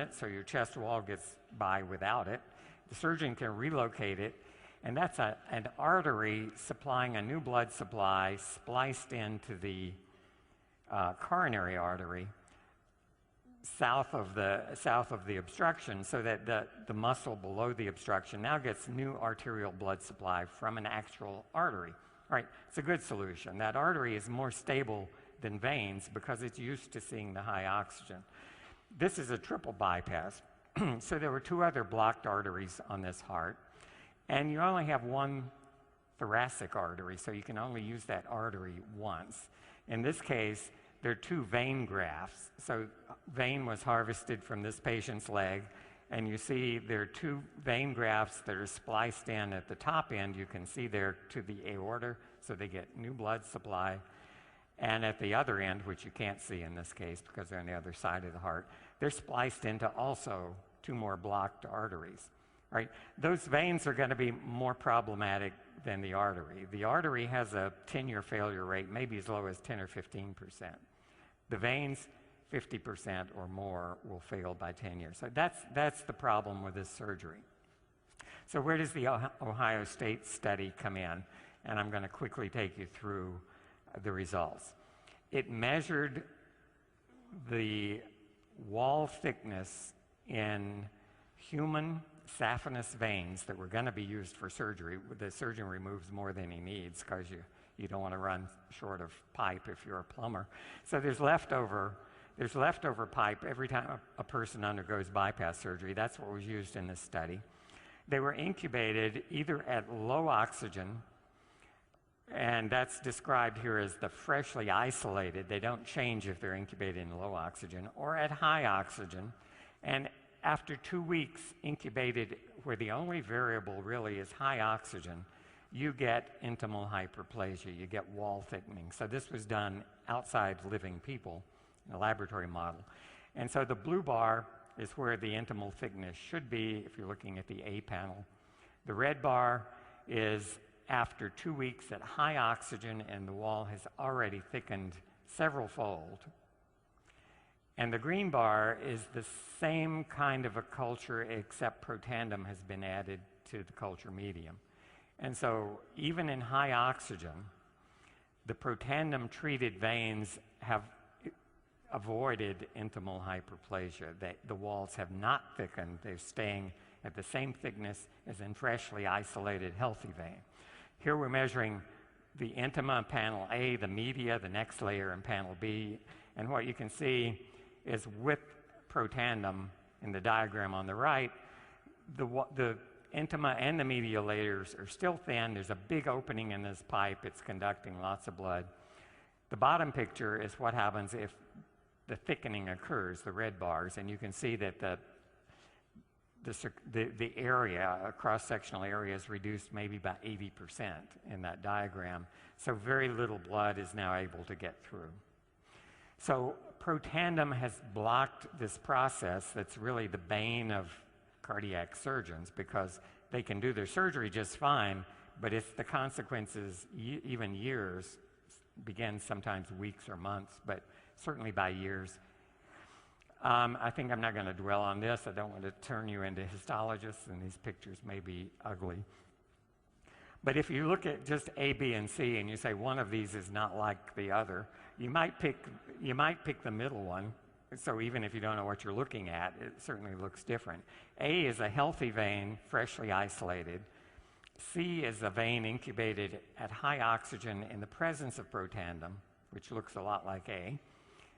it, so your chest wall gets by without it. The surgeon can relocate it, and that's an artery supplying a new blood supply spliced into the coronary artery south of the obstruction, so that the muscle below the obstruction now gets new arterial blood supply from an actual artery. Right, it's a good solution. That artery is more stable than veins because it's used to seeing the high oxygen. This is a triple bypass. So there were 2 other blocked arteries on this heart, and you only have 1 thoracic artery, so you can only use that artery once. In this case, there are 2 vein grafts. So vein was harvested from this patient's leg, and you see there are 2 vein grafts that are spliced in at the top end. You can see there to the aorta, so they get new blood supply. And at the other end, which you can't see in this case because they're on the other side of the heart, they're spliced into also 2 more blocked arteries. Right? Those veins are going to be more problematic than the artery. The artery has a 10-year failure rate, maybe as low as 10 or 15%. The veins, 50% or more will fail by 10 years. So that's the problem with this surgery. So where does the Ohio State study come in? And I'm going to quickly take you through the results. It measured the wall thickness in human saphenous veins that were going to be used for surgery. The surgeon removes more than he needs because you don't want to run short of pipe if you're a plumber. So there's leftover pipe every time a person undergoes bypass surgery. That's what was used in this study. They were incubated either at low oxygen, and that's described here as the freshly isolated. They don't change if they're incubated in low oxygen, or at high oxygen. And after 2 weeks incubated, where the only variable really is high oxygen, you get intimal hyperplasia, you get wall thickening. So this was done outside living people in a laboratory model. And so the blue bar is where the intimal thickness should be if you're looking at the A panel. The red bar is after 2 weeks at high oxygen, and the wall has already thickened several-fold. And the green bar is the same kind of a culture, except protandem has been added to the culture medium. And so even in high oxygen, the protandem-treated veins have avoided intimal hyperplasia. The walls have not thickened. They're staying at the same thickness as in freshly isolated healthy vein. Here we're measuring the intima in panel A, the media, the next layer in panel B, and what you can see is with protandem in the diagram on the right, the intima and the media layers are still thin. There's a big opening in this pipe. It's conducting lots of blood. The bottom picture is what happens if the thickening occurs, the red bars, and you can see that the area, a cross-sectional area, is reduced maybe by 80% in that diagram. So very little blood is now able to get through. So protandem has blocked this process that's really the bane of cardiac surgeons, because they can do their surgery just fine, but if the consequences, even years, begin sometimes weeks or months, but certainly by years. I think I'm not going to dwell on this. I don't want to turn you into histologists, and these pictures may be ugly. But if you look at just A, B, and C, and you say one of these is not like the other, you might pick the middle one. So even if you don't know what you're looking at, it certainly looks different. A is a healthy vein, freshly isolated. C is a vein incubated at high oxygen in the presence of protandem, which looks a lot like A.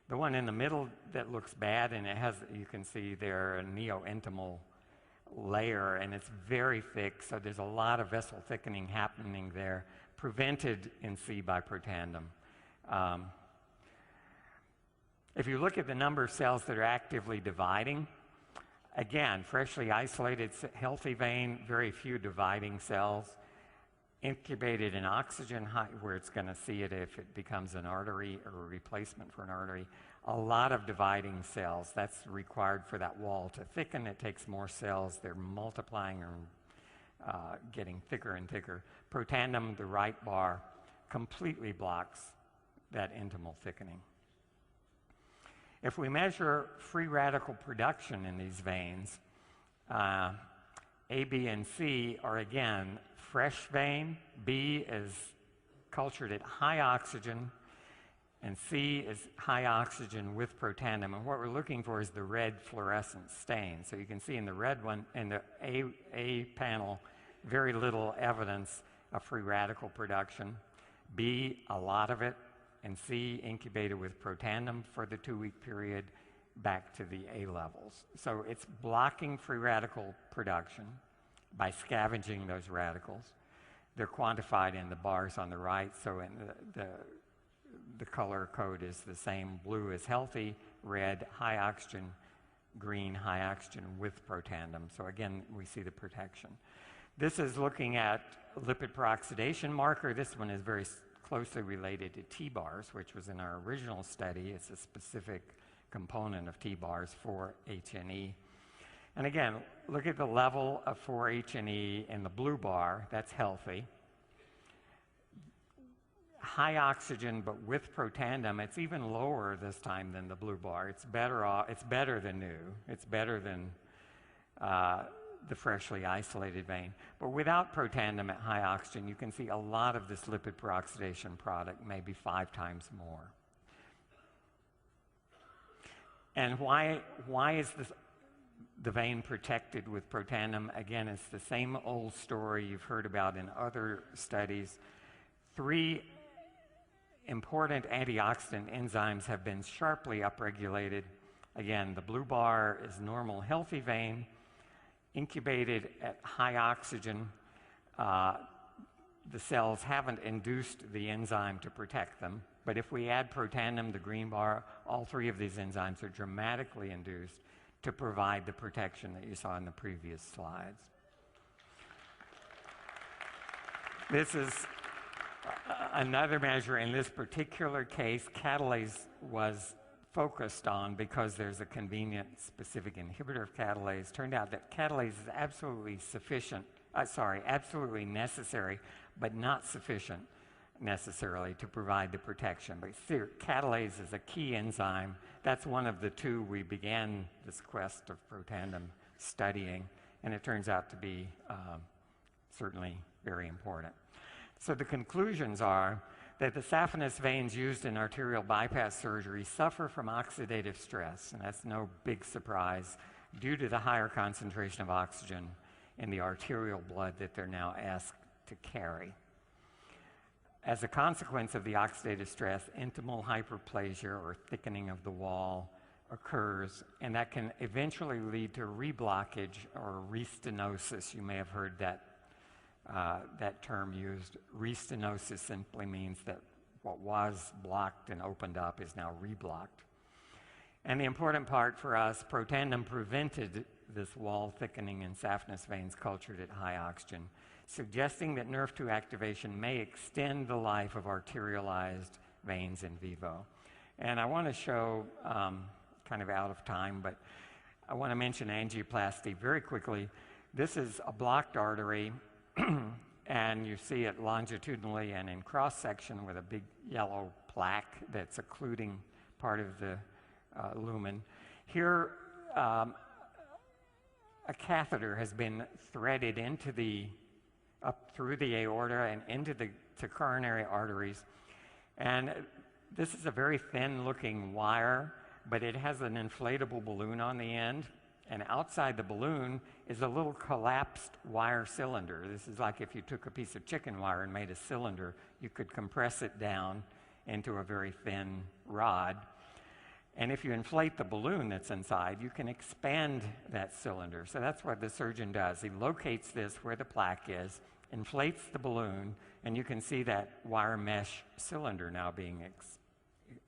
The one in the middle that looks bad, and it has, you can see there, a neointimal layer, and it's very thick, so there's a lot of vessel thickening happening there, prevented in C by protandem. If you look at the number of cells that are actively dividing, again, freshly isolated healthy vein, very few dividing cells. Incubated in oxygen, where it's going to see it if it becomes an artery or a replacement for an artery. A lot of dividing cells. That's required for that wall to thicken. It takes more cells. They're multiplying and getting thicker and thicker. Protandem, the right bar, completely blocks that intimal thickening. If we measure free radical production in these veins, A, B, and C are again fresh vein. B is cultured at high oxygen, and C is high oxygen with protandem. And what we're looking for is the red fluorescent stain. So you can see in the red one, in the A panel, very little evidence of free radical production. B, a lot of it. And C, incubated with protandem for the 2-week period back to the A levels. So it's blocking free radical production by scavenging those radicals. They're quantified in the bars on the right, so in the color code is the same. Blue is healthy, red, high oxygen, green, high oxygen with protandem. So again, we see the protection. This is looking at lipid peroxidation marker. This one is very closely related to T-bars, which was in our original study. It's a specific component of T-bars, 4-HNE. And again, look at the level of 4-HNE in the blue bar. That's healthy. High oxygen, but with protandem, it's even lower this time than the blue bar. It's better than new. It's better than the freshly isolated vein. But without protandem at high oxygen, you can see a lot of this lipid peroxidation product, maybe 5 times more. And why is the vein protected with protandem? Again, it's the same old story you've heard about in other studies. 3 important antioxidant enzymes have been sharply upregulated. Again, the blue bar is normal, healthy vein, incubated at high oxygen. The cells haven't induced the enzyme to protect them, but if we add protandem, the green bar, all 3 of these enzymes are dramatically induced to provide the protection that you saw in the previous slides. This is another measure. In this particular case, catalase was focused on because there's a convenient specific inhibitor of catalase. Turned out that catalase is absolutely necessary, but not sufficient necessarily to provide the protection. But catalase is a key enzyme. That's one of the 2 we began this quest of protandem studying, and it turns out to be certainly very important. So the conclusions are that the saphenous veins used in arterial bypass surgery suffer from oxidative stress, and that's no big surprise due to the higher concentration of oxygen in the arterial blood that they're now asked to carry. As a consequence of the oxidative stress, intimal hyperplasia or thickening of the wall occurs, and that can eventually lead to reblockage or restenosis. You may have heard that term used. Restenosis simply means that what was blocked and opened up is now reblocked. And the important part for us, protandem prevented this wall thickening in saphenous veins cultured at high oxygen, suggesting that NERV2 activation may extend the life of arterialized veins in vivo. And I want to show, kind of out of time, but I want to mention angioplasty very quickly. This is a blocked artery, and you see it longitudinally and in cross-section with a big yellow plaque that's occluding part of the lumen. Here, a catheter has been threaded up through the aorta and into the coronary arteries. And this is a very thin-looking wire, but it has an inflatable balloon on the end. And outside the balloon is a little collapsed wire cylinder. This is like if you took a piece of chicken wire and made a cylinder, you could compress it down into a very thin rod. And if you inflate the balloon that's inside, you can expand that cylinder. So that's what the surgeon does. He locates this where the plaque is, inflates the balloon, and you can see that wire mesh cylinder now being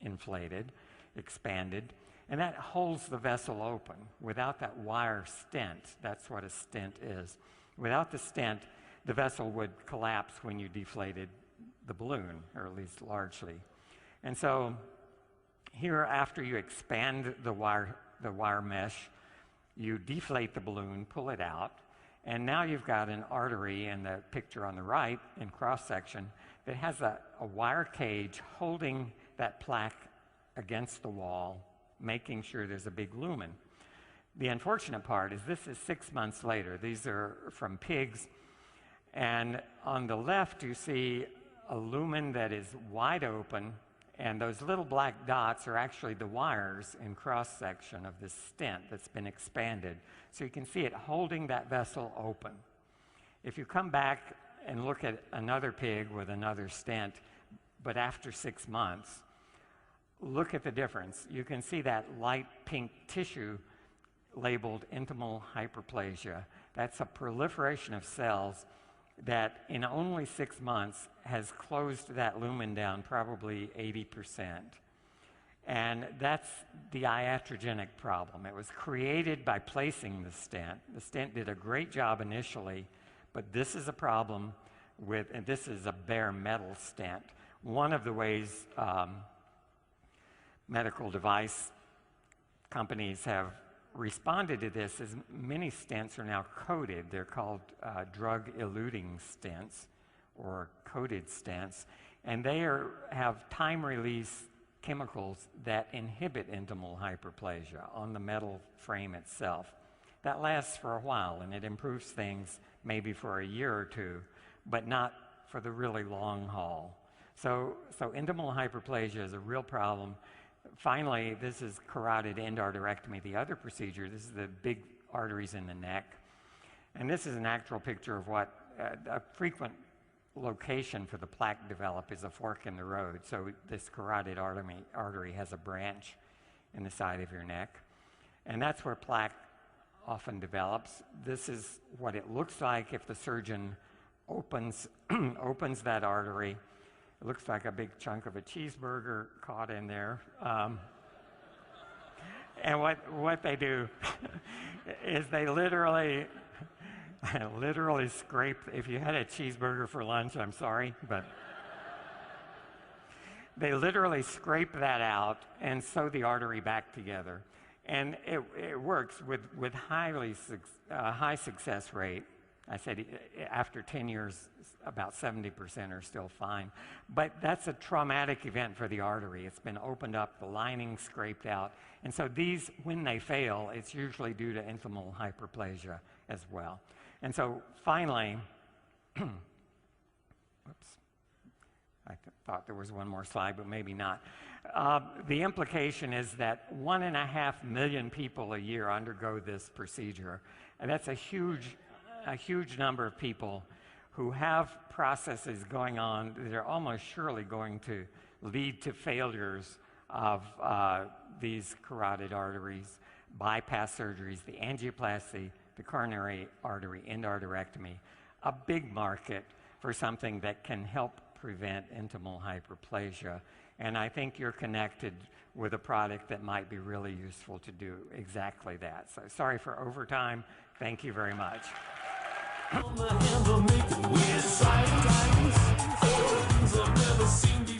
inflated, expanded. And that holds the vessel open. Without that wire stent, that's what a stent is. Without the stent, the vessel would collapse when you deflated the balloon, or at least largely. And so here, after you expand the wire mesh, you deflate the balloon, pull it out, and now you've got an artery in the picture on the right in cross-section that has a wire cage holding that plaque against the wall making sure there's a big lumen. The unfortunate part is this is 6 months later. These are from pigs. And on the left, you see a lumen that is wide open, and those little black dots are actually the wires in cross-section of this stent that's been expanded. So you can see it holding that vessel open. If you come back and look at another pig with another stent, but after 6 months, look at the difference. You can see that light pink tissue labeled intimal hyperplasia. That's a proliferation of cells that in only 6 months has closed that lumen down probably 80%. And that's the iatrogenic problem. It was created by placing the stent. The stent did a great job initially, but this is a problem with, and this is a bare metal stent. One of the ways medical device companies have responded to this is many stents are now coated. They're called drug-eluting stents or coated stents, and they have time-release chemicals that inhibit intimal hyperplasia on the metal frame itself. That lasts for a while, and it improves things maybe for a year or two, but not for the really long haul. So intimal hyperplasia is a real problem. Finally, this is carotid endarterectomy, the other procedure. This is the big arteries in the neck. And this is an actual picture of what a frequent location for the plaque develop is a fork in the road. So this carotid artery has a branch in the side of your neck. And that's where plaque often develops. This is what it looks like if the surgeon opens that artery. It looks like a big chunk of a cheeseburger caught in there. And what they do is they literally scrape, if you had a cheeseburger for lunch, I'm sorry, but they literally scrape that out and sew the artery back together. And it works with high success rate. I said after 10 years, about 70% are still fine. But that's a traumatic event for the artery. It's been opened up, the lining scraped out. And so these, when they fail, it's usually due to intimal hyperplasia as well. And so finally, whoops, I thought there was one more slide, but maybe not. The implication is that 1.5 million people a year undergo this procedure. And that's a huge number of people who have processes going on that are almost surely going to lead to failures of these carotid arteries, bypass surgeries, the angioplasty, the coronary artery endarterectomy, a big market for something that can help prevent intimal hyperplasia. And I think you're connected with a product that might be really useful to do exactly that. So sorry for overtime. Thank you very much. On the handle, making weird side times. Things I've never seen before.